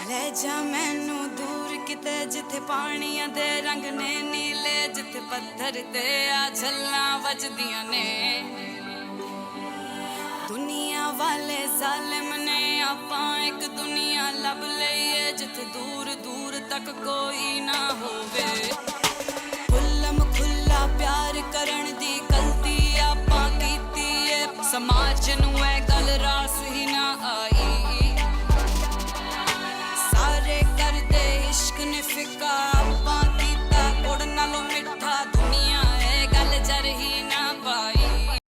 ਲੈ ਜਾ ਮੈਨੂੰ ਦੂਰ ਕਿਤੇ ਜਿੱਥੇ ਪਾਣੀਆਂ ਦੇ ਰੰਗ ਨੇ ਨੀਲੇ, ਜਿੱਥੇ ਪੱਥਰ ਤੇ ਆ ਛੱਲਾਂ ਵੱਜਦੀਆਂ ਨੇ। ਦੁਨੀਆ ਵਾਲੇ ਜ਼ਾਲਿਮ ਨੇ, ਆਪਾਂ ਇੱਕ ਦੁਨੀਆ ਲੱਭ ਲਈਏ ਜਿੱਥੇ ਦੂਰ ਦੂਰ ਤੱਕ ਕੋਈ ਨਾ ਹੋਵੇ।